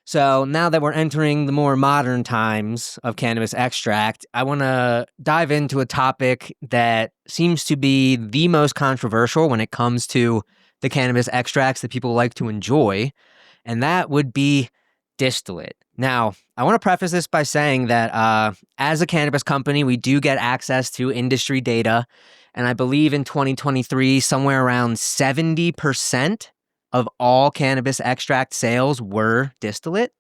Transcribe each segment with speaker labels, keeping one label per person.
Speaker 1: So now that we're entering the more modern times of cannabis extract, I want to dive into a topic that seems to be the most controversial when it comes to the cannabis extracts that people like to enjoy, and that would be distillate. Now, I want to preface this by saying that as a cannabis company, we do get access to industry data, and I believe in 2023, somewhere around 70% of all cannabis extract sales were distillate.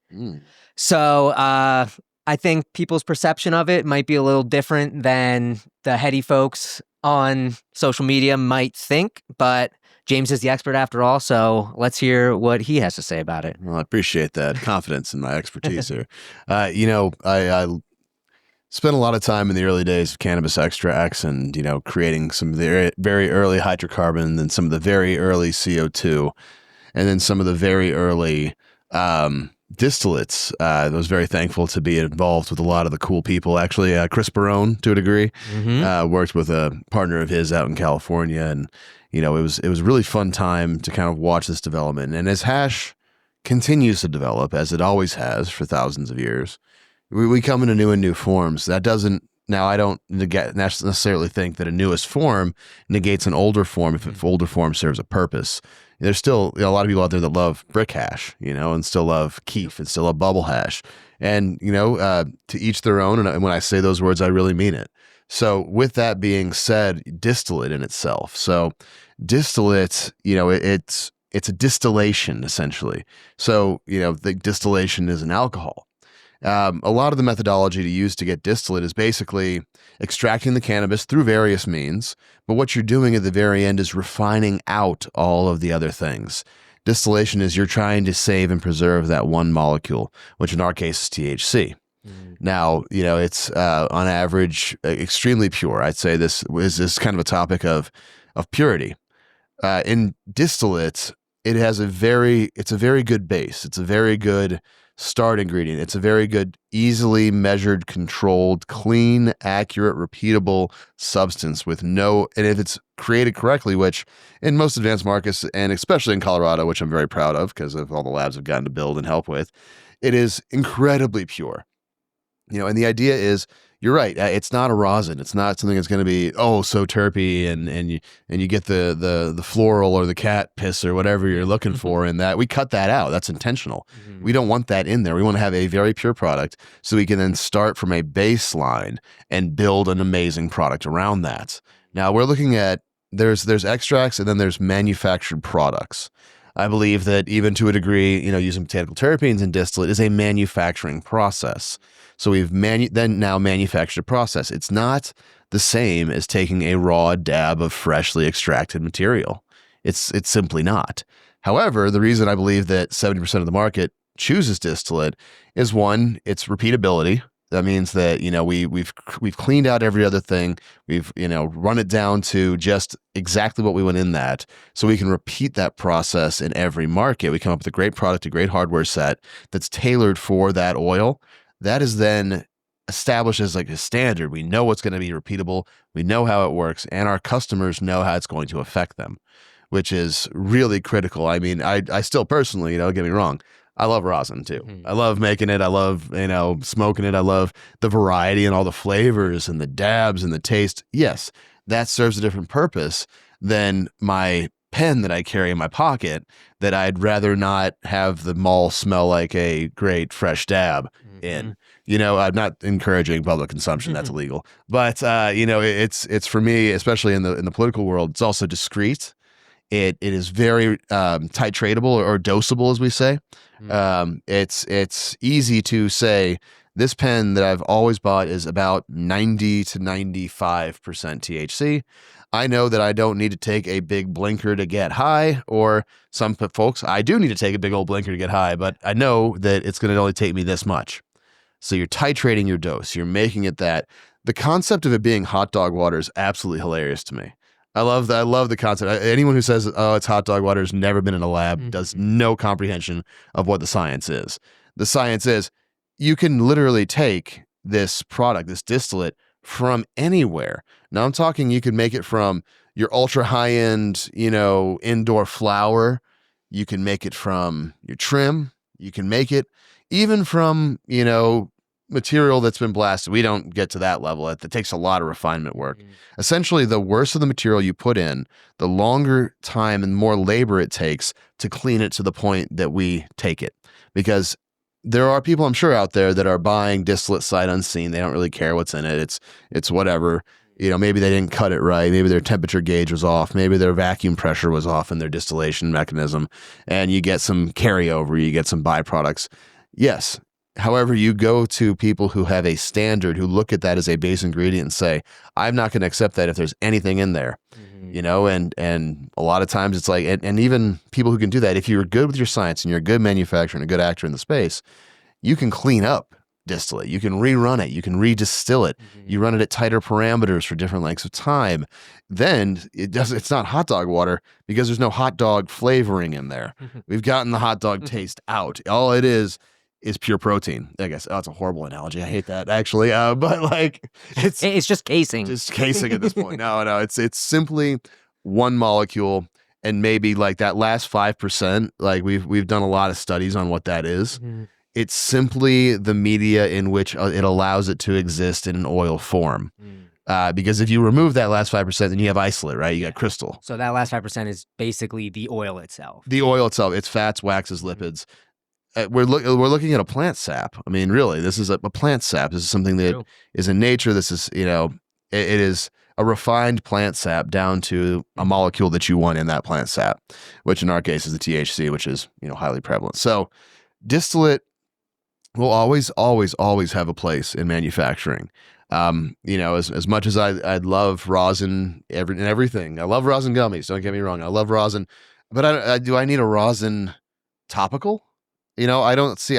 Speaker 1: So I think people's perception of it might be a little different than the heady folks on social media might think, but James is the expert after all, so let's hear what he has to say about it.
Speaker 2: Well, I appreciate that confidence in my expertise here. I spent a lot of time in the early days of cannabis extracts and, creating some of the very early hydrocarbon and some of the very early CO2 and then some of the very early distillates. I was very thankful to be involved with a lot of the cool people. Actually, Chris Barone, to a degree, worked with a partner of his out in California. And, it was a really fun time to kind of watch this development. And as hash continues to develop, as it always has for thousands of years, we come into new and new forms. That doesn't, now I don't necessarily think that a newest form negates an older form if an older form serves a purpose. There's still a lot of people out there that love brick hash, and still love keef and still love bubble hash. And, to each their own. And when I say those words, I really mean it. So with that being said, distillate in itself. So distillate, it's a distillation essentially. So, the distillation is an alcohol. A lot of the methodology to use to get distillate is basically extracting the cannabis through various means, but what you're doing at the very end is refining out all of the other things. Distillation is you're trying to save and preserve that one molecule, which in our case is THC. Now, it's on average extremely pure. I'd say this is kind of a topic of purity. In distillate, it's a very good base. It's a very good start ingredient. It's a very good, easily measured, controlled, clean, accurate, repeatable substance and if it's created correctly, which in most advanced markets, and especially in Colorado, which I'm very proud of because of all the labs I've gotten to build and help with, it is incredibly pure. And the idea is, you're right. It's not a rosin. It's not something that's going to be so terpy and you get the floral or the cat piss or whatever you're looking for in that. We cut that out. That's intentional. We don't want that in there. We want to have a very pure product so we can then start from a baseline and build an amazing product around that. Now we're looking at there's extracts and then there's manufactured products. I believe that even to a degree, using botanical terpenes in distillate is a manufacturing process. So we've now manufactured a process. It's not the same as taking a raw dab of freshly extracted material. It's simply not. However, the reason I believe that 70% of the market chooses distillate is one, its repeatability. That means that, we've cleaned out every other thing. We've, run it down to just exactly what we went in that. So we can repeat that process in every market. We come up with a great product, a great hardware set that's tailored for that oil. That is then established as like a standard. We know what's going to be repeatable. We know how it works, and our customers know how it's going to affect them, which is really critical. I mean, I still personally, don't get me wrong, I love rosin too. I love making it. I love, smoking it. I love the variety and all the flavors and the dabs and the taste. Yes, that serves a different purpose than my pen that I carry in my pocket that I'd rather not have the mall smell like a great fresh dab in. I'm not encouraging public consumption. That's illegal. But, it's for me, especially in the political world, it's also discreet. It is very titratable or dosable, as we say. It's easy to say this pen that I've always bought is about 90 to 95% THC. I know that I don't need to take a big blinker to get high, or some folks, I do need to take a big old blinker to get high, but I know that it's going to only take me this much. So you're titrating your dose. You're making it that. The concept of it being hot dog water is absolutely hilarious to me. I love the concept. Anyone who says, it's hot dog water has never been in a lab does no comprehension of what the science is. The science is you can literally take this product, this distillate, from anywhere. Now I'm talking you could make it from your ultra high-end, indoor flower. You can make it from your trim. You can make it even from, material that's been blasted. We don't get to that level. It takes a lot of refinement work. Essentially, the worse of the material you put in, the longer time and more labor it takes to clean it to the point that we take it. Because there are people, I'm sure, out there that are buying distillate sight unseen. They don't really care what's in it. It's whatever. Maybe they didn't cut it right. Maybe their temperature gauge was off. Maybe their vacuum pressure was off in their distillation mechanism. And you get some carryover, you get some byproducts. Yes. However, you go to people who have a standard, who look at that as a base ingredient and say, I'm not going to accept that if there's anything in there. And a lot of times it's like, and even people who can do that, if you're good with your science and you're a good manufacturer and a good actor in the space, you can clean up distillate. You can rerun it. You can redistill it. You run it at tighter parameters for different lengths of time. Then it's not hot dog water because there's no hot dog flavoring in there. We've gotten the hot dog taste out. All it is pure protein. I guess that's a horrible analogy. I hate that actually. But like
Speaker 1: it's just casing.
Speaker 2: Just casing at this point. No, it's simply one molecule, and maybe like that last 5%. Like we've done a lot of studies on what that is. It's simply the media in which it allows it to exist in an oil form. Because if you remove that last 5%, then you have isolate, right? You got crystal.
Speaker 1: So that last 5% is basically the oil itself.
Speaker 2: The oil itself. It's fats, waxes, lipids. We're looking at a plant sap. I mean, really, this is a plant sap. This is something that is in nature. This is, it is a refined plant sap down to a molecule that you want in that plant sap, which in our case is the THC, which is, highly prevalent. So distillate will always, always, always have a place in manufacturing. As much as I'd love rosin and everything. I love rosin gummies. Don't get me wrong. I love rosin, but do I need a rosin topical? I don't see.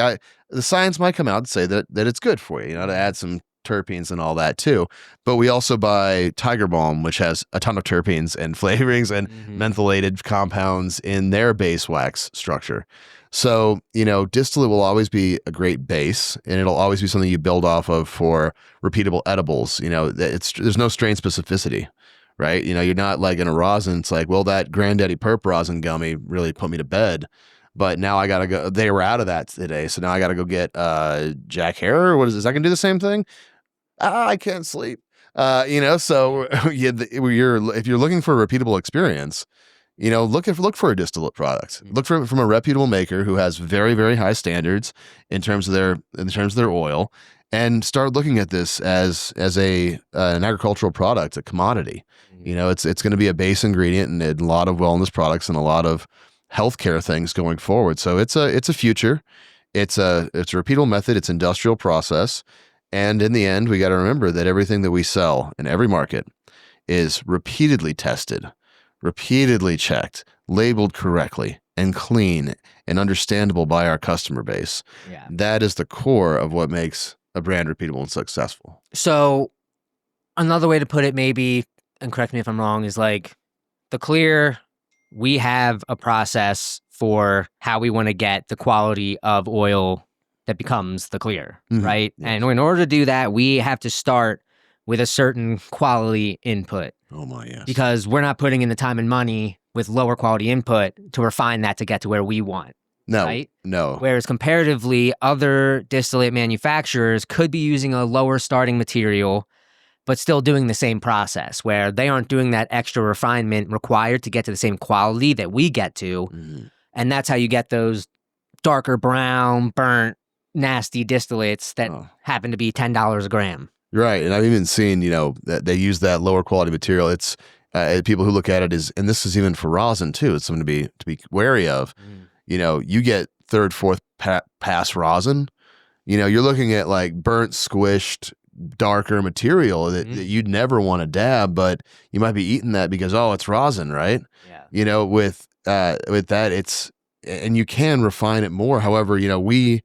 Speaker 2: The science might come out and say that it's good for you, to add some terpenes and all that too. But we also buy Tiger Balm, which has a ton of terpenes and flavorings and mentholated compounds in their base wax structure. So, distillate will always be a great base, and it'll always be something you build off of for repeatable edibles. There's no strain specificity, right? You're not like in a rosin. It's like, well, that Granddaddy Perp rosin gummy really put me to bed. But now I got to go. They were out of that today. So now I got to go get Jack Herer. What is this? I can do the same thing. I can't sleep. So if you're looking for a repeatable experience, look for a distillate product. Look for it from a reputable maker who has very, very high standards in terms of their oil, and start looking at this as an agricultural product, a commodity. It's going to be a base ingredient in a lot of wellness products and a lot of healthcare things going forward. So it's a future. It's a repeatable method. It's industrial process. And in the end, we got to remember that everything that we sell in every market is repeatedly tested, repeatedly checked, labeled correctly, and clean and understandable by our customer base.
Speaker 1: Yeah.
Speaker 2: That is the core of what makes a brand repeatable and successful.
Speaker 1: So another way to put it, maybe, and correct me if I'm wrong, is like the clear. We have a process for how we want to get the quality of oil that becomes the clear, right? Yes. And in order to do that, we have to start with a certain quality input.
Speaker 2: Oh my, yes.
Speaker 1: Because we're not putting in the time and money with lower quality input to refine that to get to where we want.
Speaker 2: No,
Speaker 1: right?
Speaker 2: No.
Speaker 1: Whereas comparatively, other distillate manufacturers could be using a lower starting material but still doing the same process where they aren't doing that extra refinement required to get to the same quality that we get to. And that's how you get those darker brown, burnt, nasty distillates that happen to be $10 a gram.
Speaker 2: Right. And I've even seen, that they use that lower quality material. It's people who look at it as, and this is even for rosin too, it's something to be wary of. You get third, fourth pass rosin, you're looking at like burnt, squished, darker material that you'd never want to dab, but you might be eating that because it's rosin, right?
Speaker 1: Yeah.
Speaker 2: With that, it's, and you can refine it more. However, we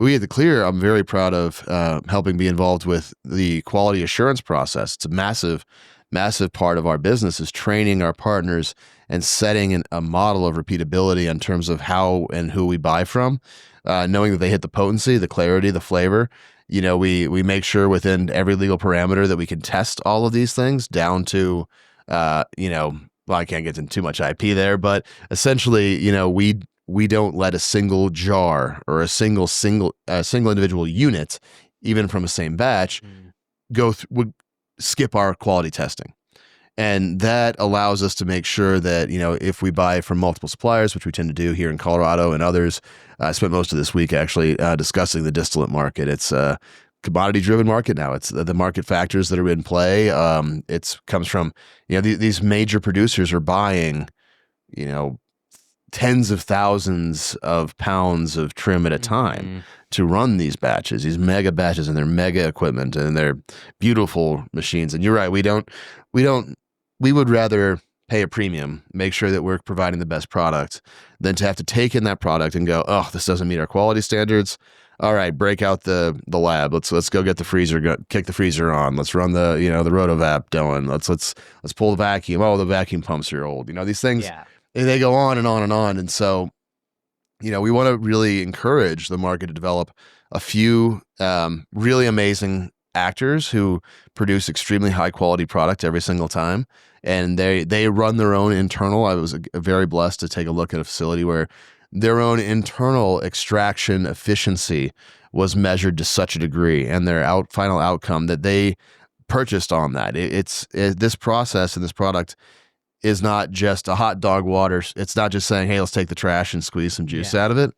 Speaker 2: at the Clear, I'm very proud of helping be involved with the quality assurance process. It's a massive, massive part of our business is training our partners and setting a model of repeatability in terms of how and who we buy from, knowing that they hit the potency, the clarity, the flavor. We make sure within every legal parameter that we can test all of these things down to, well, I can't get into too much IP there, but essentially, we don't let a single jar or a single individual unit, even from a same batch, would skip our quality testing. And that allows us to make sure that, if we buy from multiple suppliers, which we tend to do here in Colorado and others, I spent most of this week actually discussing the distillate market. It's a commodity-driven market now. It's the market factors that are in play. It comes from, these major producers are buying, tens of thousands of pounds of trim at a time to run these batches, these mega batches, and their mega equipment and their beautiful machines. And you're right, we would rather pay a premium, make sure that we're providing the best product, than to have to take in that product and go, oh, this doesn't meet our quality standards. All right, break out the lab. Let's go get the freezer, kick the freezer on. Let's run the the rotovap going. Let's pull the vacuum. Oh, the vacuum pumps are old. These things. Yeah. They go on and on and on. And so, we want to really encourage the market to develop a few really amazing actors who produce extremely high quality product every single time. And they run their own internal. I was very blessed to take a look at a facility where their own internal extraction efficiency was measured to such a degree, and their final outcome that they purchased on that. This process and this product is not just a hot dog water. It's not just saying, hey, let's take the trash and squeeze some juice out of it.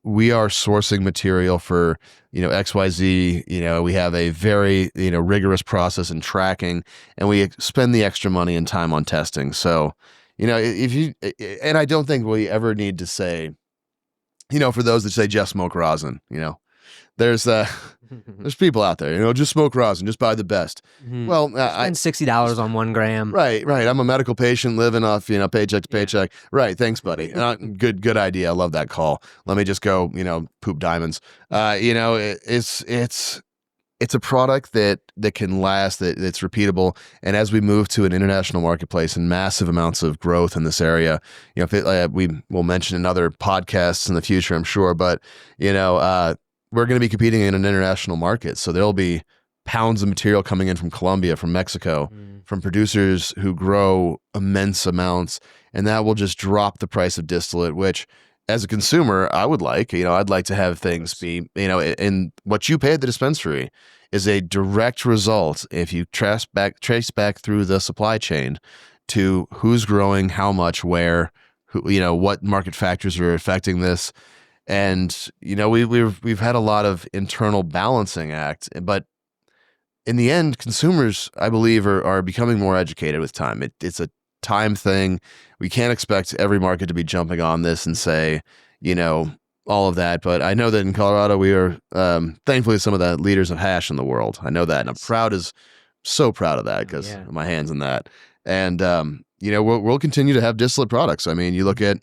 Speaker 2: We are sourcing material for, XYZ, we have a very, rigorous process in tracking, and we spend the extra money and time on testing. So, and I don't think we ever need to say, for those that say just smoke rosin, there's people out there, just smoke rosin, just buy the best. Well,
Speaker 1: spend $60 on 1 gram.
Speaker 2: Right. I'm a medical patient living off, paycheck to paycheck. Right. Thanks, buddy. Good idea. I love that call. Let me just go, poop diamonds. It's a product that can last, that's repeatable. And as we move to an international marketplace and massive amounts of growth in this area, we will mention in other podcasts in the future, I'm sure, but, we're going to be competing in an international market. So there'll be pounds of material coming in from Colombia, from Mexico, from producers who grow immense amounts. And that will just drop the price of distillate, which as a consumer, I would like. I'd like to have things be, and what you pay at the dispensary is a direct result, if you trace back through the supply chain, to who's growing, how much, where, what market factors are affecting this. And we've had a lot of internal balancing act, but in the end, consumers, I believe, are becoming more educated with time. It's a time thing. We can't expect every market to be jumping on this and say, all of that. But I know that in Colorado, we are thankfully some of the leaders of hash in the world. I know that, and I'm so proud of that, because my hands in that. And we'll continue to have distillate products. I mean, you look at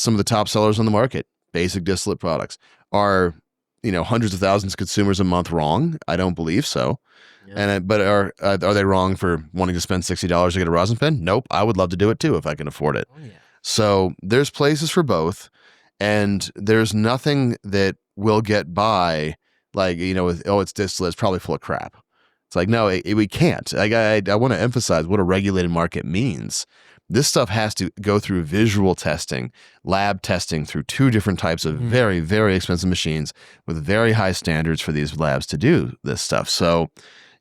Speaker 2: some of the top sellers on the market. Basic distillate products. Are hundreds of thousands of consumers a month wrong? I don't believe so. Yeah. But are they wrong for wanting to spend $60 to get a rosin pen? Nope. I would love to do it too if I can afford it. Oh, yeah. So there's places for both, and there's nothing that will get by with, it's distillate, it's probably full of crap. It's like, no, we can't. I want to emphasize what a regulated market means. This stuff has to go through visual testing, lab testing through 2 different types of very, very expensive machines with very high standards for these labs to do this stuff. So,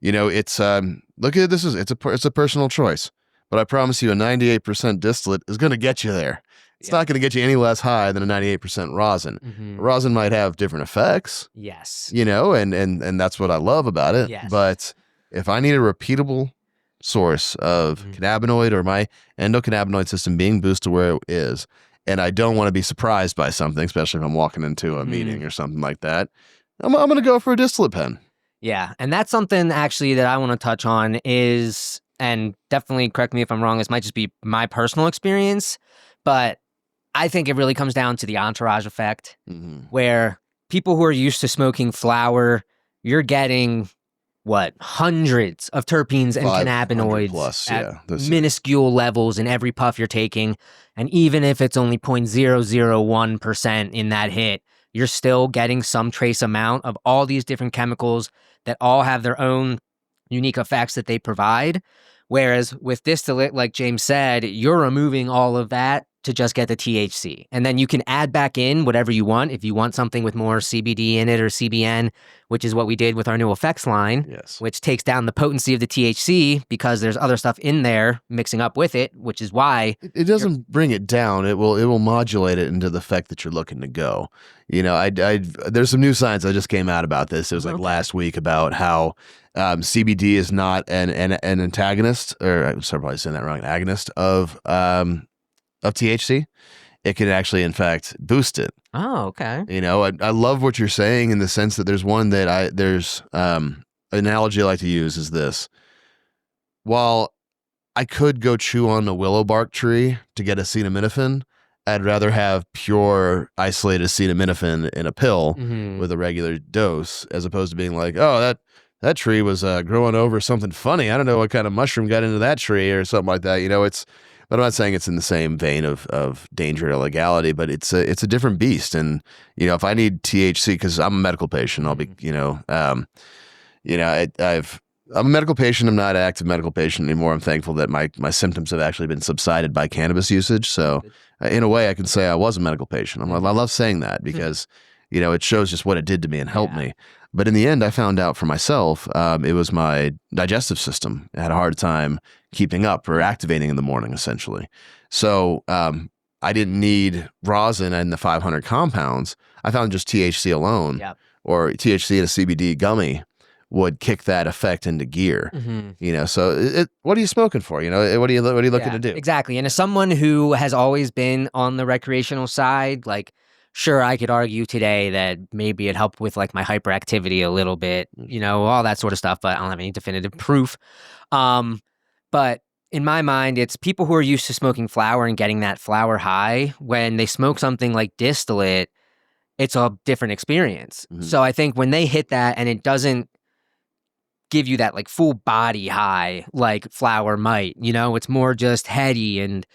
Speaker 2: it's look at this it's a personal choice, but I promise you, a 98% distillate is going to get you there. It's not going to get you any less high than a 98% rosin. Rosin might have different effects.
Speaker 1: Yes.
Speaker 2: And that's what I love about it.
Speaker 1: Yes.
Speaker 2: But if I need a repeatable source of cannabinoid, or my endocannabinoid system being boosted where it is, and I don't want to be surprised by something, especially if I'm walking into a meeting or something like that, I'm going to go for a distillate pen.
Speaker 1: Yeah, and that's something actually that I want to touch on is, and definitely correct me if I'm wrong, this might just be my personal experience, but I think it really comes down to the entourage effect, where people who are used to smoking flower, you're getting hundreds of terpenes and cannabinoids
Speaker 2: plus,
Speaker 1: at minuscule levels in every puff you're taking. And even if it's only 0.001% in that hit, you're still getting some trace amount of all these different chemicals that all have their own unique effects that they provide. Whereas with distillate, like James said, you're removing all of that to just get the THC. And then you can add back in whatever you want. If you want something with more CBD in it or CBN, which is what we did with our new Effects line,
Speaker 2: Yes.
Speaker 1: which takes down the potency of the THC because there's other stuff in there mixing up with it, which is why
Speaker 2: It doesn't bring it down. It will modulate it into the effect that you're looking to go. You know, there's some new science that just came out about this. It was like last week about how CBD is not an antagonist, or I'm sorry, probably saying that wrong, an agonist of THC. It can actually, in fact, boost it.
Speaker 1: Oh, okay.
Speaker 2: You know, I love what you're saying in the sense that there's one that there's an analogy I like to use is this. While I could go chew on a willow bark tree to get acetaminophen, I'd rather have pure isolated acetaminophen in a pill with a regular dose, as opposed to being like, oh, that tree was growing over something funny. I don't know what kind of mushroom got into that tree or something like that. You know, but I'm not saying it's in the same vein of danger or legality, but it's a different beast. And, you know, if I need THC, because I'm a medical patient, I'll be, I'm a medical patient. I'm not an active medical patient anymore. I'm thankful that my symptoms have actually been subsided by cannabis usage. So in a way I can say I was a medical patient. I love saying that because, you know, it shows just what it did to me and helped me. But in the end, I found out for myself, it was my digestive system. I had a hard time keeping up or activating in the morning, essentially. So I didn't need rosin and the 500 compounds. I found just THC alone or THC in a CBD gummy would kick that effect into gear. You know, so what are you smoking for? You know, what are you looking to do?
Speaker 1: Exactly. And as someone who has always been on the recreational side, like, sure, I could argue today that maybe it helped with like my hyperactivity a little bit, you know, all that sort of stuff, but I don't have any definitive proof. But in my mind, it's people who are used to smoking flower and getting that flower high. When they smoke something like distillate, it's a different experience. So I think when they hit that and it doesn't give you that like full body high like flower might, you know, it's more just heady and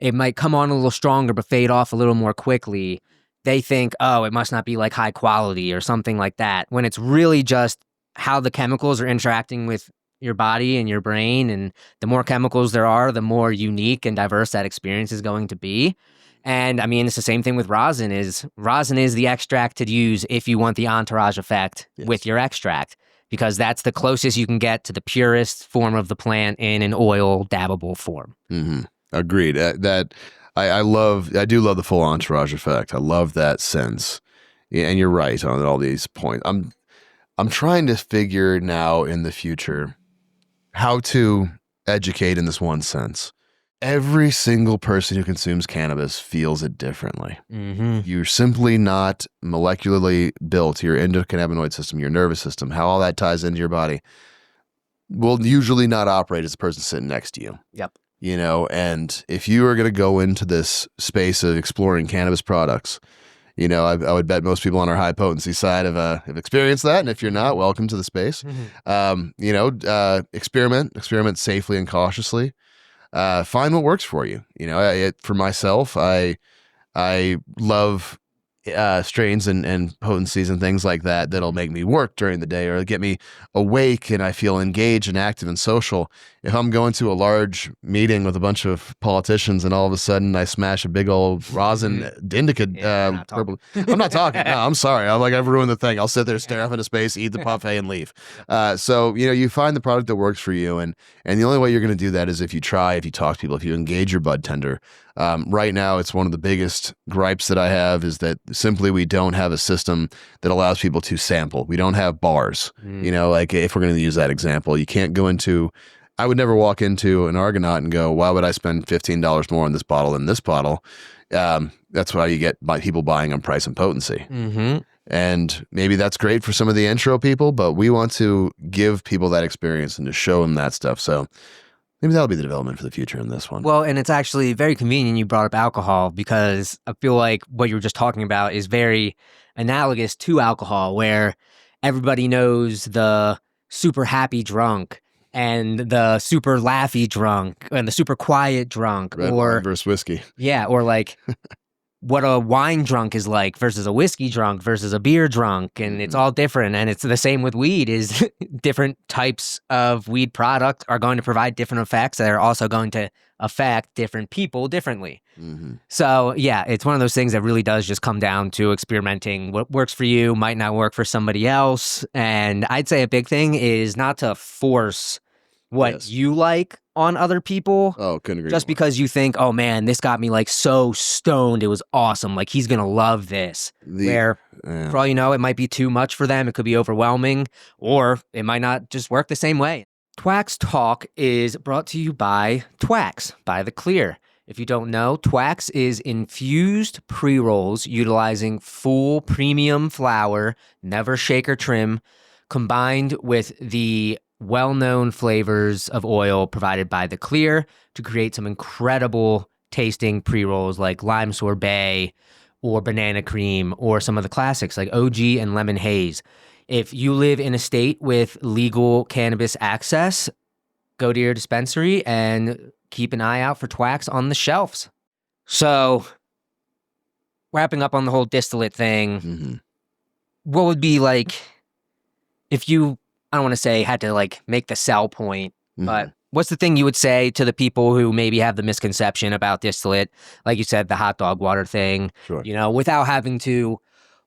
Speaker 1: it might come on a little stronger but fade off a little more quickly. They think, oh, it must not be like high quality or something like that, when it's really just how the chemicals are interacting with your body and your brain. And the more chemicals there are, the more unique and diverse that experience is going to be. And I mean, it's the same thing with rosin is the extract to use if you want the entourage effect with your extract, because that's the closest you can get to the purest form of the plant in an oil dabbable form.
Speaker 2: Agreed. I do love the full entourage effect. I love that sense. Yeah, and you're right on all these points. I'm trying to figure now in the future how to educate in this one sense. Every single person who consumes cannabis feels it differently. You're simply not molecularly built. Your endocannabinoid system, your nervous system, how all that ties into your body will usually not operate as the person sitting next to you. You know, and if you are going to go into this space of exploring cannabis products, you know, I would bet most people on our high potency side have experienced that. And if you're not, welcome to the space. You know, experiment safely and cautiously. Find what works for you. You know, for myself, I love strains and potencies and things like that that'll make me work during the day or get me awake and I feel engaged and active and social. If I'm going to a large meeting with a bunch of politicians and all of a sudden I smash a big old rosin indica purple, I'm not talking. No, I'm sorry. I've ruined the thing. I'll sit there, stare off into space, eat the parfait, and leave. So you know, you find the product that works for you, and the only way you're going to do that is if you talk to people, if you engage your bud tender. Right now, it's one of the biggest gripes that I have is that simply we don't have a system that allows people to sample. We don't have bars. You know, like if we're going to use that example, you can't go into. I would never walk into an Argonaut and go, why would I spend $15 more on this bottle than this bottle? That's why you get people buying on price and potency. And maybe that's great for some of the intro people, but we want to give people that experience and to show them that stuff. So maybe that'll be the development for the future in this one.
Speaker 1: Well, and it's actually very convenient you brought up alcohol, because I feel like what you were just talking about is very analogous to alcohol, where everybody knows the super happy drunk and the super laughy drunk and the super quiet drunk.
Speaker 2: Red wine versus whiskey.
Speaker 1: Yeah, or like what a wine drunk is like versus a whiskey drunk versus a beer drunk, and it's all different. And it's the same with weed. Is different types of weed product are going to provide different effects that are also going to affect different people differently. So yeah, it's one of those things that really does just come down to experimenting. What works for you might not work for somebody else. And I'd say a big thing is not to force what you like on other people.
Speaker 2: Oh, couldn't agree
Speaker 1: just
Speaker 2: more.
Speaker 1: because you think, oh man, this got me like so stoned, it was awesome, like he's gonna love this. Where for all you know, it might be too much for them, it could be overwhelming, or it might not just work the same way. Twax Talk is brought to you by Twax, by The Clear. If you don't know, Twax is infused pre-rolls utilizing full premium flower, never shake or trim, combined with the well-known flavors of oil provided by The Clear to create some incredible tasting pre-rolls like lime sorbet or banana cream, or some of the classics like OG and lemon haze. If you live in a state with legal cannabis access, go to your dispensary and keep an eye out for Twax on the shelves. So, wrapping up on the whole distillate thing, what would be like if you, I don't want to say had to like make the sell point, but what's the thing you would say to the people who maybe have the misconception about distillate? Like you said, the hot dog water thing, you know, without having to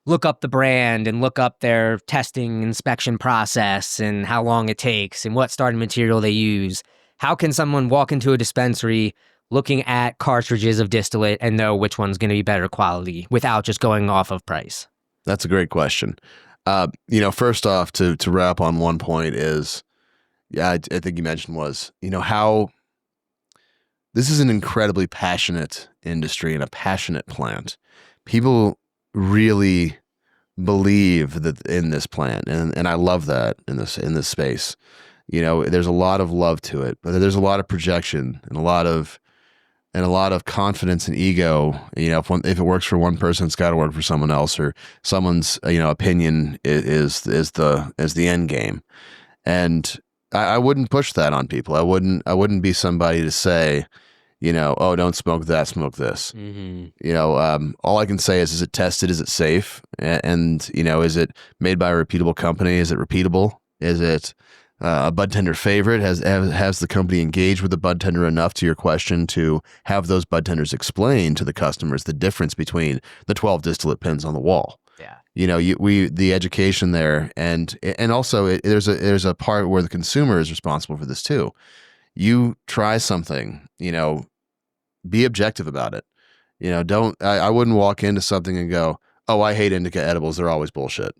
Speaker 1: look up the brand and look up their testing inspection process and how long it takes and what starting material they use. How can someone walk into a dispensary looking at cartridges of distillate and know which one's going to be better quality without just going off of price?
Speaker 2: That's a great question. You know, first off, to wrap on one point is, I think you mentioned was, you know, how this is an incredibly passionate industry and a passionate plant. People really believe that in this plant, and I love that in this space. You know, there's a lot of love to it, but there's a lot of projection and a lot of confidence and ego. You know, if it works for one person, it's got to work for someone else, or someone's opinion is the end game. And I wouldn't push that on people. I wouldn't be somebody to say, you know, oh, don't smoke that, smoke this. You know, all I can say is it tested? Is it safe? And you know, is it made by a reputable company? Is it repeatable? Is it a bud tender favorite? Has the company engaged with the bud tender enough, to your question, to have those bud tenders explain to the customers the difference between the 12 distillate pins on the wall? Yeah, you know, the education there, and also there's a part where the consumer is responsible for this too. You try something, you know, be objective about it. You know, I wouldn't walk into something and go, oh, I hate indica edibles, they're always bullshit.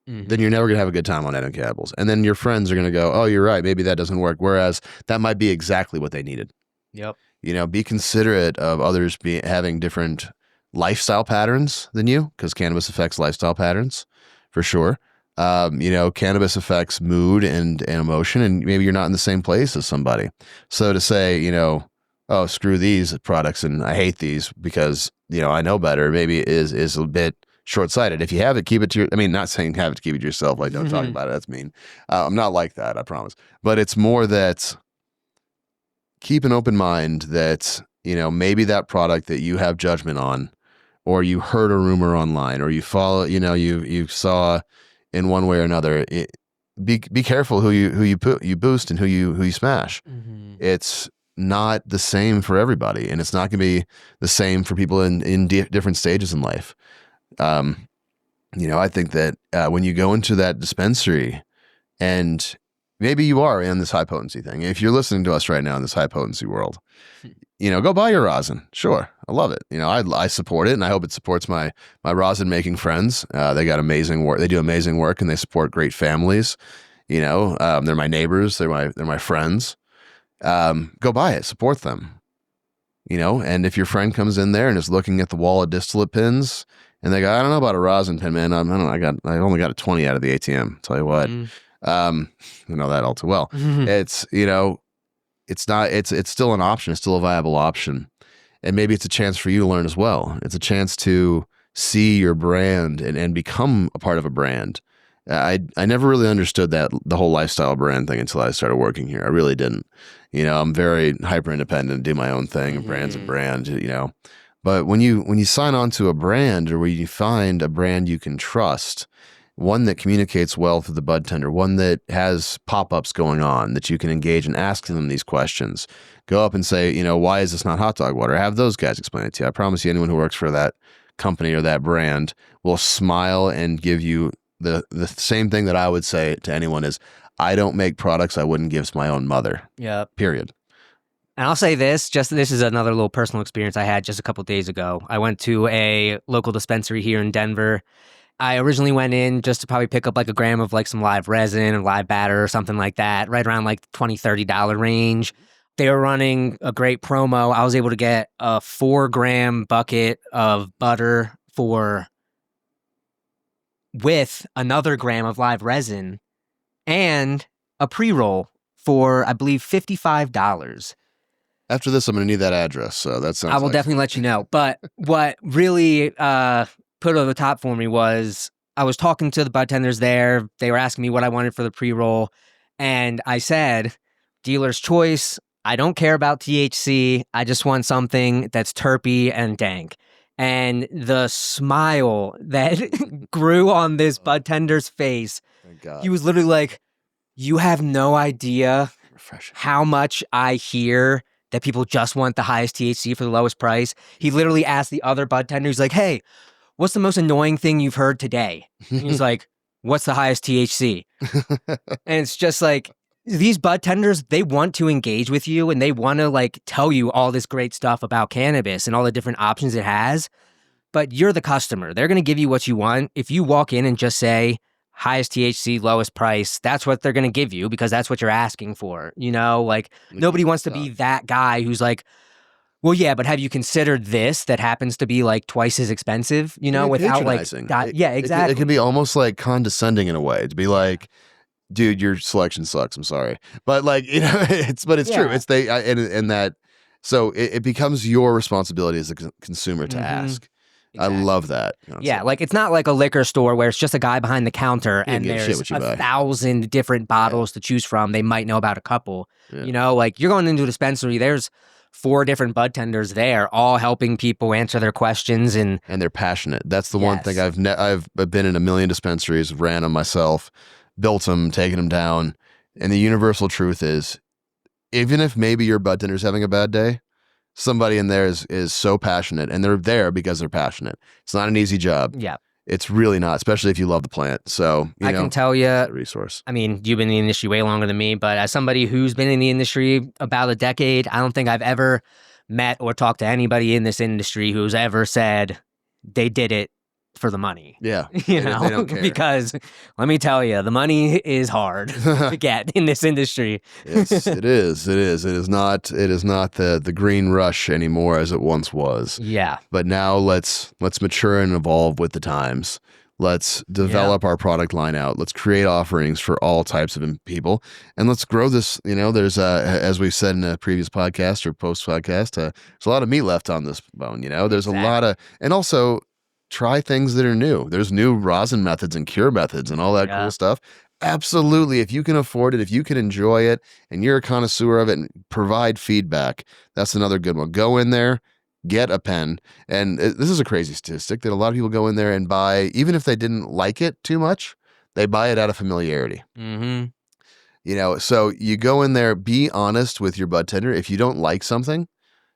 Speaker 2: Then you're never going to have a good time on indica edibles. And then your friends are going to go, oh, you're right, maybe that doesn't work. Whereas that might be exactly what they needed. Yep. You know, be considerate of others having different lifestyle patterns than you, because cannabis affects lifestyle patterns for sure. You know, cannabis affects mood and emotion, and maybe you're not in the same place as somebody. So to say, you know, oh, screw these products and I hate these because, you know, I know better, maybe is a bit short-sighted. If you have it, keep it to your, I mean, not saying have it to keep it to yourself, like don't talk about it, that's mean. I'm not like that, I promise. But it's more that keep an open mind that, you know, maybe that product that you have judgment on, or you heard a rumor online, or you follow, you know, you saw in one way or another, be careful who you boost and who you smash. It's not the same for everybody, and it's not going to be the same for people in different stages in life. You know, I think that when you go into that dispensary, and maybe you are in this high potency thing, if you're listening to us right now in this high potency world, you know, go buy your rosin. Sure, I love it. You know, I support it, and I hope it supports my rosin making friends. They got amazing work. They do amazing work, and they support great families. You know, they're my neighbors. They're my friends. Go buy it. Support them. You know, and if your friend comes in there and is looking at the wall of distillate pins, and they go, I don't know about a rosin pin, man. I don't know. I only got a 20 out of the ATM. Tell you what, I know that all too well. It's, you know, it's not. It's still an option. It's still a viable option, and maybe it's a chance for you to learn as well. It's a chance to see your brand and become a part of a brand. I never really understood the whole lifestyle brand thing until I started working here. I really didn't. You know, I'm very hyper independent, do my own thing. Brand's a brand. You know, But when you sign on to a brand, or when you find a brand you can trust, one that communicates well to the bud tender, one that has pop-ups going on that you can engage and ask them these questions. Go up and say, why is this not hot dog water? Have those guys explain it to you. I promise you, anyone who works for that company or that brand will smile and give you the same thing that I would say to anyone is, I don't make products I wouldn't give to my own mother.
Speaker 1: Yeah.
Speaker 2: Period.
Speaker 1: And I'll say this, this is another little personal experience I had just a couple days ago. I went to a local dispensary here in Denver. I originally went in just to probably pick up like a gram of like some live resin or live batter or something like that, right around like $20-$30 range. They were running a great promo. I was able to get a 4-gram bucket of butter with another gram of live resin and a pre-roll for, I believe, $55.
Speaker 2: After this, I'm going to need that address. So that sounds
Speaker 1: I will definitely let you know. But what really put it over the top for me was I was talking to the bartenders there. They were asking me what I wanted for the pre-roll. And I said, dealer's choice. I don't care about THC. I just want something that's terpy and dank. And the smile that grew on this bartender's face, he was literally like, you have no idea how much I hear that people just want the highest THC for the lowest price. He literally asked the other bartender, he's like, hey, what's the most annoying thing you've heard today? And he's like, what's the highest THC? And it's just like, these bartenders, they want to engage with you and they want to like tell you all this great stuff about cannabis and all the different options it has. But you're the customer. They're going to give you what you want. If you walk in and just say, highest THC, lowest price, that's what they're going to give you because that's what you're asking for. Like nobody wants to be that guy who's like, well, yeah, but have you considered this that happens to be like twice as expensive, without like, yeah, exactly.
Speaker 2: It can be almost like condescending in a way to be like, dude, your selection sucks. I'm sorry. But like, it's true. It's and that, so it becomes your responsibility as a consumer to ask. Exactly. I love that.
Speaker 1: Yeah, like it's not like a liquor store where it's just a guy behind the counter and there's 1,000 different bottles to choose from. They might know about a couple. Yeah. Like you're going into a dispensary, there's 4 different bud tenders there, all helping people answer their questions. And
Speaker 2: they're passionate. That's the one thing I've been in a million dispensaries, ran them myself, built them, taken them down. And the universal truth is, even if maybe your bud tender's having a bad day, somebody in there is so passionate, and they're there because they're passionate. It's not an easy job.
Speaker 1: Yeah.
Speaker 2: It's really not, especially if you love the plant. So,
Speaker 1: I can tell you,
Speaker 2: a resource.
Speaker 1: I mean, you've been in the industry way longer than me, but as somebody who's been in the industry about a decade, I don't think I've ever met or talked to anybody in this industry who's ever said they did it for the money.
Speaker 2: Yeah. They don't care.
Speaker 1: Because let me tell you, the money is hard to get in this industry.
Speaker 2: Yes, it is. It is not the green rush anymore as it once was.
Speaker 1: Yeah.
Speaker 2: But now let's mature and evolve with the times. Let's develop our product line out. Let's create offerings for all types of people, and let's grow this. There's as we've said in a previous podcast or post podcast, there's a lot of meat left on this bone. There's a lot of, and also try things that are new. There's new rosin methods and cure methods and all that cool stuff. Absolutely. If you can afford it, if you can enjoy it, and you're a connoisseur of it, and provide feedback, that's another good one. Go in there, get a pen. And this is a crazy statistic that a lot of people go in there and buy, even if they didn't like it too much, they buy it out of familiarity.
Speaker 1: Mm-hmm.
Speaker 2: So you go in there, be honest with your bud tender. If you don't like something,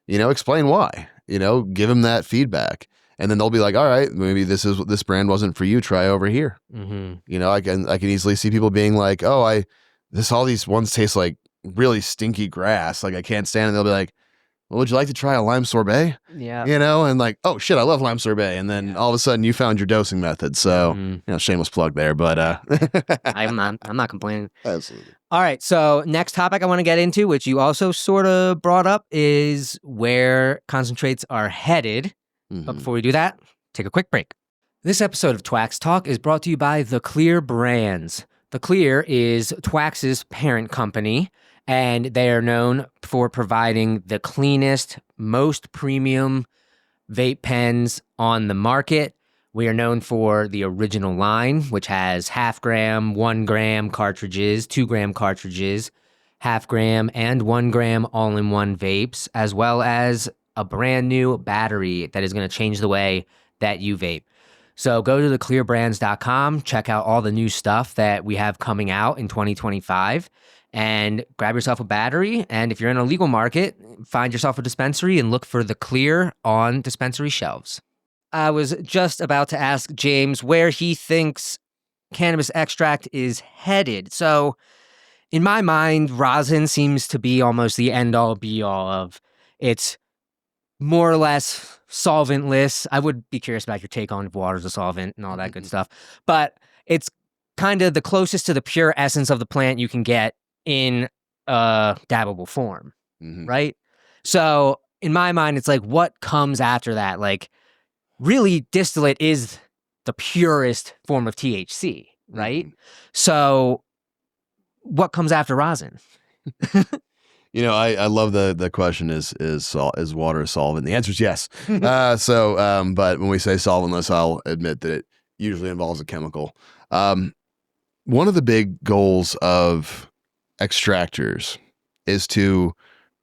Speaker 2: explain why, give them that feedback. And then they'll be like, all right, maybe this brand wasn't for you. Try over here.
Speaker 1: Mm-hmm.
Speaker 2: I can easily see people being like, oh, all these ones taste like really stinky grass. Like I can't stand it. They'll be like, well, would you like to try a lime sorbet?
Speaker 1: Yeah.
Speaker 2: And like, oh shit, I love lime sorbet. And then all of a sudden you found your dosing method. So, shameless plug there, but
Speaker 1: I'm not complaining.
Speaker 2: Absolutely.
Speaker 1: All right. So next topic I want to get into, which you also sort of brought up, is where concentrates are headed. But before we do that, take a quick break. This episode of Twax Talk is brought to you by The Clear Brands. The Clear is Twax's parent company, and they are known for providing the cleanest, most premium vape pens on the market. We are known for the original line, which has 0.5 gram, 1 gram cartridges, 2 gram cartridges, 0.5 gram and 1 gram all-in-one vapes, as well as a brand new battery that is going to change the way that you vape. So go to theclearbrands.com, check out all the new stuff that we have coming out in 2025, and grab yourself a battery. And if you're in a legal market, find yourself a dispensary and look for The Clear on dispensary shelves. I was just about to ask James where he thinks cannabis extract is headed. So in my mind, rosin seems to be almost the end-all be-all of it's more or less solventless. I would be curious about your take on if water's a solvent and all that good stuff. But it's kind of the closest to the pure essence of the plant you can get in a dabbable form, right? So in my mind, it's like, what comes after that? Like, really, distillate is the purest form of THC, right? So what comes after rosin?
Speaker 2: You know, I love the question is water a solvent? The answer is yes. But when we say solventless, I'll admit that it usually involves a chemical. One of the big goals of extractors is to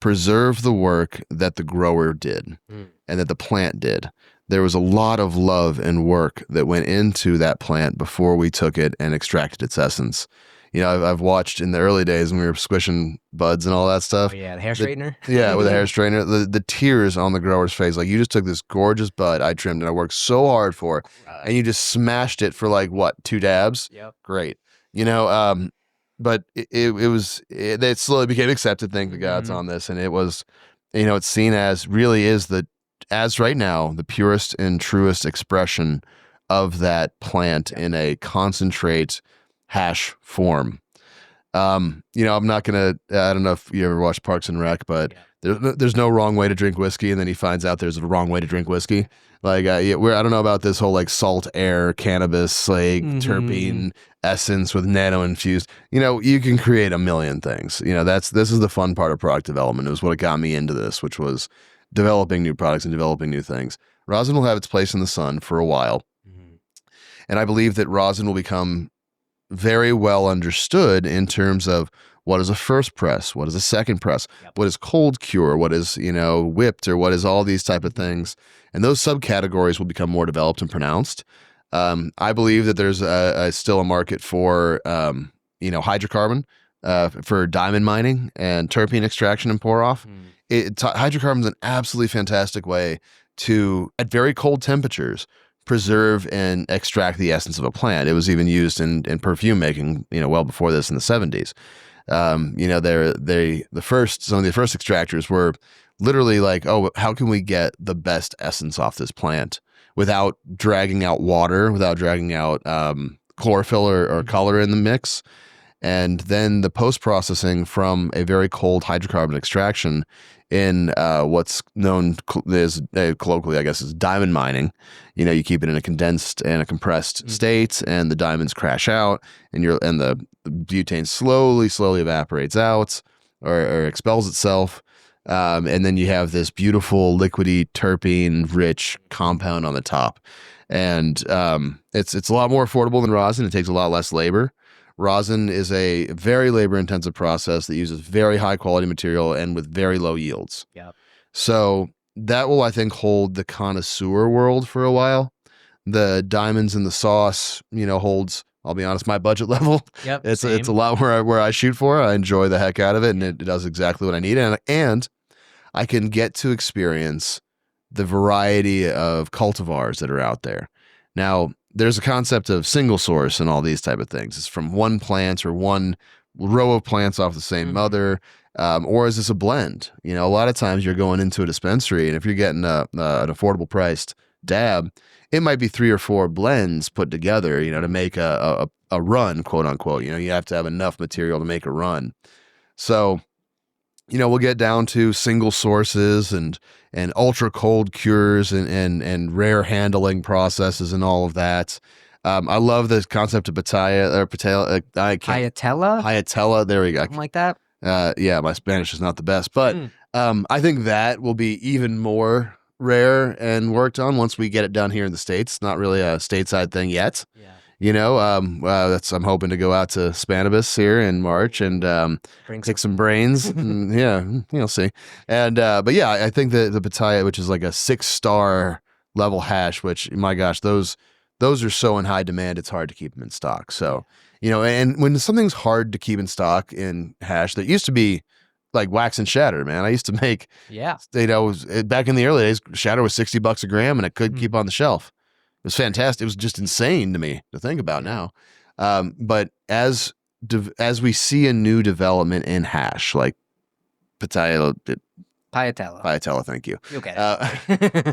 Speaker 2: preserve the work that the grower did and that the plant did. There was a lot of love and work that went into that plant before we took it and extracted its essence. You know, I've watched in the early days when we were squishing buds and all that stuff.
Speaker 1: Oh, yeah, the hair straightener?
Speaker 2: With a hair straightener. The tears on the grower's face. Like, you just took this gorgeous bud I trimmed and I worked so hard for, and you just smashed it for like, what, 2 dabs?
Speaker 1: Yep.
Speaker 2: Great. You know, but it slowly became accepted, thank the gods on this. And it was, you know, it's seen as really is as right now, the purest and truest expression of that plant in a concentrate hash form. You know, I'm not gonna. I don't know if you ever watched Parks and Rec, but there's no wrong way to drink whiskey, and then he finds out there's a wrong way to drink whiskey. Like, I don't know about this whole like salt air cannabis like terpene essence with nano infused. You know, you can create a million things. You know, this is the fun part of product development. It was what got me into this, which was developing new products and developing new things. Rosin will have its place in the sun for a while, and I believe that rosin will become very well understood in terms of what is a first press, what is a second press, what is cold cure, what is, you know, whipped, or what is all these type of things. And those subcategories will become more developed and pronounced. I believe that there's still a market for, you know, hydrocarbon, for diamond mining and terpene extraction and pour off. Hydrocarbon is an absolutely fantastic way to, at very cold temperatures, preserve and extract the essence of a plant. It was even used in perfume making, you know, well before this in the 70s. You know, some of the first extractors were literally like, oh, how can we get the best essence off this plant without dragging out water, without dragging out chlorophyll or color in the mix? And then the post-processing from a very cold hydrocarbon extraction in what's known as colloquially, I guess, is diamond mining. You know, you keep it in a condensed and a compressed state, and the diamonds crash out, and the butane slowly evaporates out or expels itself, and then you have this beautiful liquidy terpene-rich compound on the top, and it's a lot more affordable than rosin. It takes a lot less labor. Rosin is a very labor-intensive process that uses very high-quality material and with very low yields.
Speaker 1: Yep.
Speaker 2: So that will, I think, hold the connoisseur world for a while. The diamonds in the sauce, you know, holds, I'll be honest, my budget level.
Speaker 1: Yep.
Speaker 2: It's a lot where I shoot for. I enjoy the heck out of it, and it does exactly what I need. And I can get to experience the variety of cultivars that are out there. Now, there's a concept of single source and all these type of things. It's from one plant or one row of plants off the same mother, or is this a blend? You know, a lot of times you're going into a dispensary, and if you're getting an affordable priced dab, it might be 3 or 4 blends put together, you know, to make a run, quote unquote. You know, you have to have enough material to make a run. So, you know, we'll get down to single sources and ultra cold cures and rare handling processes and all of that. I love the concept of Hyatella. There we go.
Speaker 1: Something like that.
Speaker 2: Yeah, my Spanish is not the best, but I think that will be even more rare and worked on once we get it done here in the States. Not really a stateside thing yet.
Speaker 1: Yeah.
Speaker 2: I'm hoping to go out to Cannabis here in March and pick some brains. And, yeah, you'll see. And but yeah, I think the Pitaya, which is like a 6-star level hash, which my gosh, those are so in high demand, it's hard to keep them in stock. So and when something's hard to keep in stock in hash, that used to be like wax and shatter, man. I used to make, back in the early days, shatter was $60 a gram and it could keep on the shelf. It was fantastic. It was just insane to me to think about now. But as we see a new development in hash, like Piatella, thank you.
Speaker 1: Okay.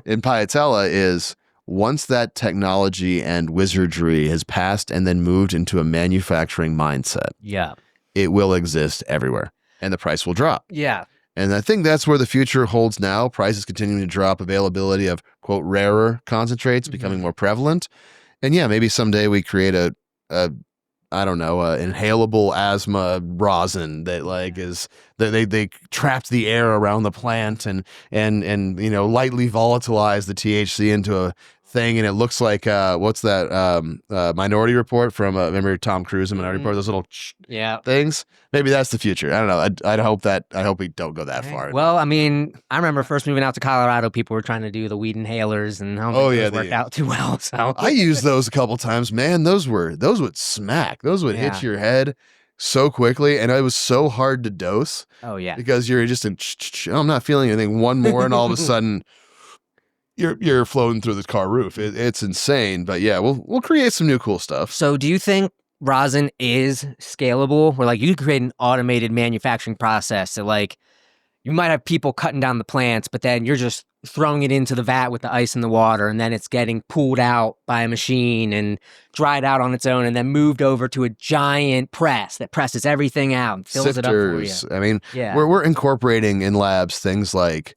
Speaker 2: In Piatella is once that technology and wizardry has passed and then moved into a manufacturing mindset.
Speaker 1: Yeah.
Speaker 2: It will exist everywhere. And the price will drop.
Speaker 1: Yeah.
Speaker 2: And I think that's where the future holds now. Prices continuing to drop, availability of, quote, rarer concentrates becoming more prevalent. And yeah, maybe someday we create a inhalable asthma rosin that like is that they trapped the air around the plant and lightly volatilize the THC into a thing, and it looks like what's that Minority Report from remember Tom Cruise in Minority Report, those little things. Maybe that's the future. I don't know. I hope we don't go that far.
Speaker 1: Well, I mean, I remember first moving out to Colorado, people were trying to do the weed inhalers, and I don't think those worked out too well. So
Speaker 2: I used those a couple times, man. Those would smack. Those would hit your head so quickly, and it was so hard to dose.
Speaker 1: Oh yeah,
Speaker 2: because you're just in. I'm not feeling anything. One more, and all of a sudden, you're floating through the car roof. It's insane. But yeah, we'll create some new cool stuff.
Speaker 1: So do you think rosin is scalable, where like you could create an automated manufacturing process? So like you might have people cutting down the plants, but then you're just throwing it into the vat with the ice and the water, and then it's getting pulled out by a machine and dried out on its own, and then moved over to a giant press that presses everything out and fills it up for you.
Speaker 2: I mean, we're incorporating in labs things like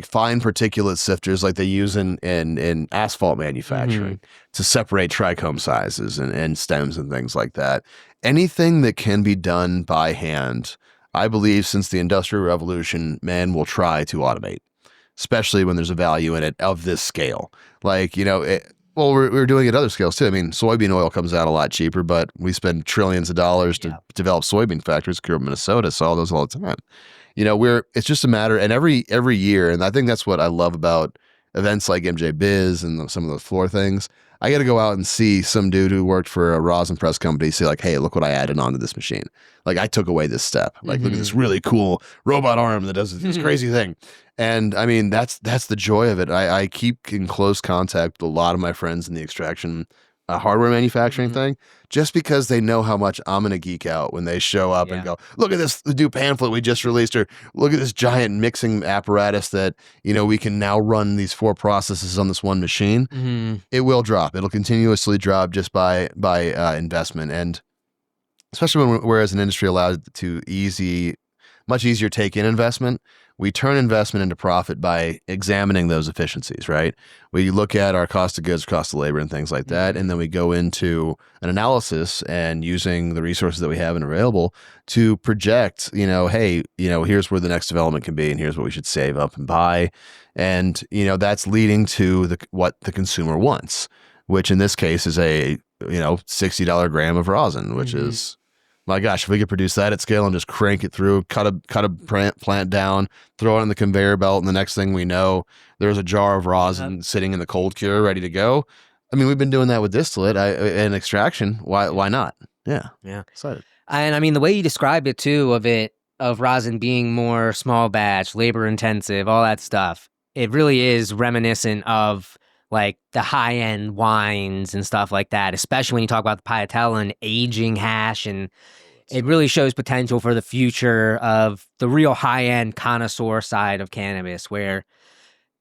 Speaker 2: fine particulate sifters like they use in asphalt manufacturing to separate trichome sizes and stems and things like that. Anything that can be done by hand, I believe since the Industrial Revolution, man will try to automate, especially when there's a value in it of this scale. Like, we're doing it at other scales too. I mean, soybean oil comes out a lot cheaper, but we spend trillions of dollars to develop soybean factories. Here in Minnesota saw those all the time. It's just a matter, and every year, and I think that's what I love about events like MJ Biz and some of those floor things. I got to go out and see some dude who worked for a rosin press company say like, hey, look what I added onto this machine. Like I took away this step. Like look at this really cool robot arm that does this crazy thing. And I mean, that's the joy of it. I keep in close contact with a lot of my friends in the extraction hardware manufacturing thing, just because they know how much I'm going to geek out when they show up and go, look at this, the new pamphlet we just released, or look at this giant mixing apparatus that, we can now run these 4 processes on this one machine. It will drop. It'll continuously drop just by investment. And especially we're as an industry allowed to much easier take in investment, we turn investment into profit by examining those efficiencies, right? We look at our cost of goods, cost of labor, and things like that, and then we go into an analysis and using the resources that we have and available to project, hey, here's where the next development can be, and here's what we should save up and buy, and that's leading to what the consumer wants, which in this case is a $60 gram of rosin, which is. My gosh, if we could produce that at scale and just crank it through, cut a plant down, throw it on the conveyor belt, and the next thing we know, there's a jar of rosin sitting in the cold cure ready to go. I mean, we've been doing that with distillate and extraction. Why not? Yeah. Excited.
Speaker 1: And I mean, the way you described it too, of rosin being more small batch, labor intensive, all that stuff, it really is reminiscent of like the high-end wines and stuff like that, especially when you talk about the Piatella and aging hash, and it really shows potential for the future of the real high-end connoisseur side of cannabis, where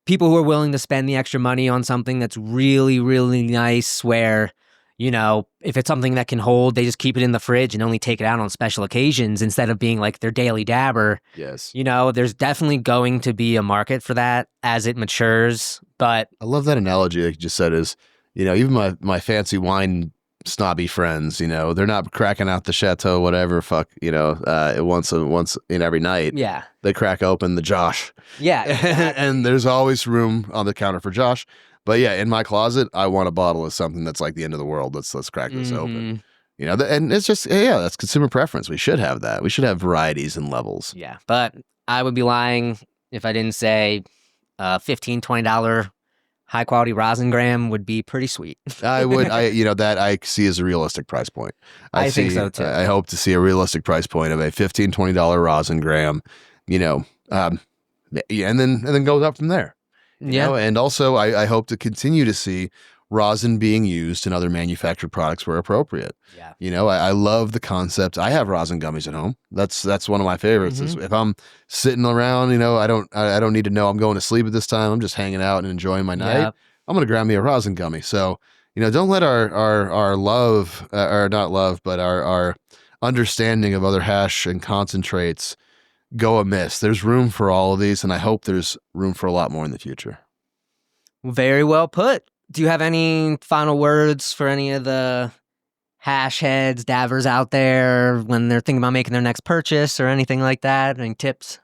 Speaker 1: people who are willing to spend the extra money on something that's really, really nice, where, if it's something that can hold, they just keep it in the fridge and only take it out on special occasions instead of being like their daily dabber.
Speaker 2: Yes.
Speaker 1: There's definitely going to be a market for that as it matures. But
Speaker 2: I love that analogy, like you just said, is, even my fancy wine snobby friends, they're not cracking out the Chateau, whatever, once in every night.
Speaker 1: Yeah.
Speaker 2: They crack open the Josh.
Speaker 1: Yeah. Exactly.
Speaker 2: And there's always room on the counter for Josh. But yeah, in my closet, I want a bottle of something that's like the end of the world. Let's crack this open. You know, and it's just, yeah, that's consumer preference. We should have that. We should have varieties and levels.
Speaker 1: Yeah, but I would be lying if I didn't say $15, $20 high quality rosin gram would be pretty sweet.
Speaker 2: That I see as a realistic price point.
Speaker 1: I think so too.
Speaker 2: I hope to see a realistic price point of a $15, $20 rosin gram, and then goes up from there. You know? And also I hope to continue to see rosin being used in other manufactured products where appropriate.
Speaker 1: Yeah.
Speaker 2: You know, I love the concept. I have rosin gummies at home. That's one of my favorites. Is if I'm sitting around, I don't need to know I'm going to sleep at this time. I'm just hanging out and enjoying my night. I'm going to grab me a rosin gummy. So, don't let our love, or not love, but our understanding of other hash and concentrates go amiss. There's room for all of these, and I hope there's room for a lot more in the future.
Speaker 1: Very well put. Do you have any final words for any of the hash heads, davers out there when they're thinking about making their next purchase or anything like that? Any tips?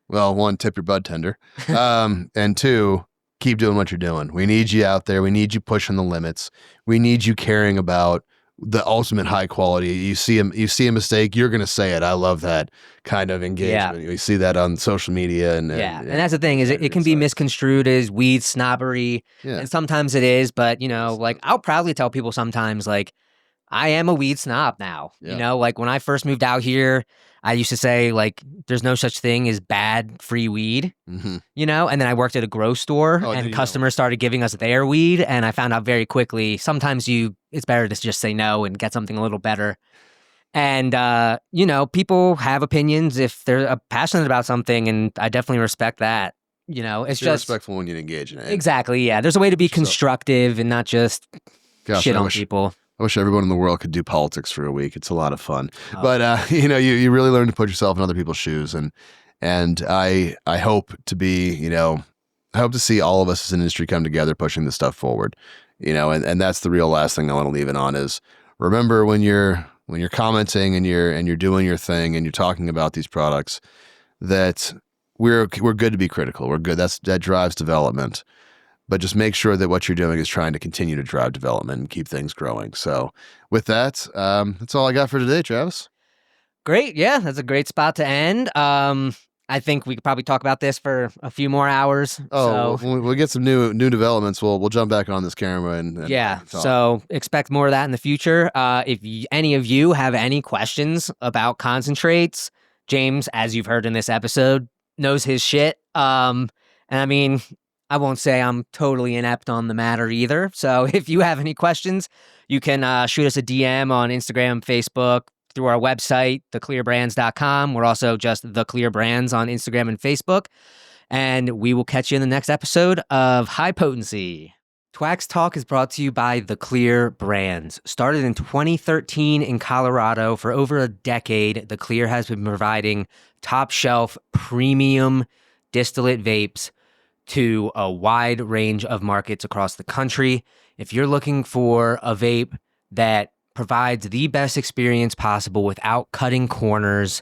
Speaker 2: Well, one, tip your bud tender. And two, keep doing what you're doing. We need you out there. We need you pushing the limits. We need you caring about the ultimate high quality. You see a mistake, you're going to say it. I love that kind of engagement. We see that on social media. And
Speaker 1: that's the thing is it can be misconstrued as weed snobbery. And sometimes it is, but like I'll proudly tell people sometimes like I am a weed snob now. Like when I first moved out here, I used to say like there's no such thing as bad free weed, and then I worked at a grow store and customers started giving us their weed. And I found out very quickly, sometimes it's better to just say no and get something a little better. And, people have opinions if they're passionate about something. And I definitely respect that. It's just
Speaker 2: respectful when you engage in it.
Speaker 1: Exactly. Yeah. There's a way to be constructive and not just shit on people.
Speaker 2: I wish everyone in the world could do politics for a week. It's a lot of fun. But you really learn to put yourself in other people's shoes, and I hope to be, I hope to see all of us as an industry come together pushing this stuff forward. And that's the real last thing I want to leave it on is remember when you're commenting and you're doing your thing and you're talking about these products that we're good to be critical. We're good. That drives development. But just make sure that what you're doing is trying to continue to drive development and keep things growing. So with that, that's all I got for today, Travis.
Speaker 1: Great. Yeah, that's a great spot to end. I think we could probably talk about this for a few more hours.
Speaker 2: When we get some new developments, we'll jump back on this camera and talk.
Speaker 1: So expect more of that in the future. If any of you have any questions about concentrates, James, as you've heard in this episode, knows his shit. And I mean, I won't say I'm totally inept on the matter either. So if you have any questions, you can shoot us a DM on Instagram, Facebook, through our website, theclearbrands.com. We're also just The Clear Brands on Instagram and Facebook. And we will catch you in the next episode of High Potency. Twax Talk is brought to you by The Clear Brands. Started in 2013 in Colorado, for over a decade, The Clear has been providing top shelf premium distillate vapes to a wide range of markets across the country. If you're looking for a vape that provides the best experience possible without cutting corners,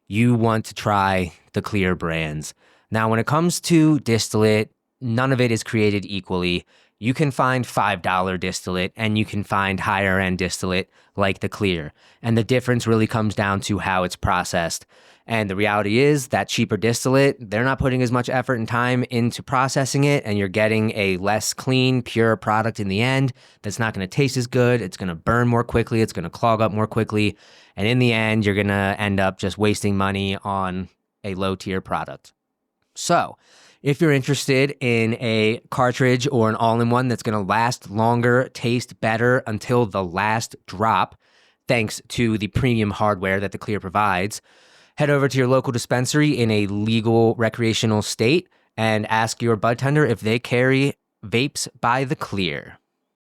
Speaker 1: you want to try The Clear Brands. Now, when it comes to distillate, none of it is created equally. You can find $5 distillate and you can find higher end distillate like The Clear. And the difference really comes down to how it's processed. And the reality is that cheaper distillate, they're not putting as much effort and time into processing it, and you're getting a less clean, pure product in the end that's not going to taste as good. It's going to burn more quickly. It's going to clog up more quickly. And in the end, you're going to end up just wasting money on a low-tier product. So if you're interested in a cartridge or an all-in-one that's going to last longer, taste better until the last drop, thanks to the premium hardware that The Clear provides, head over to your local dispensary in a legal recreational state and ask your bud tender if they carry vapes by The Clear.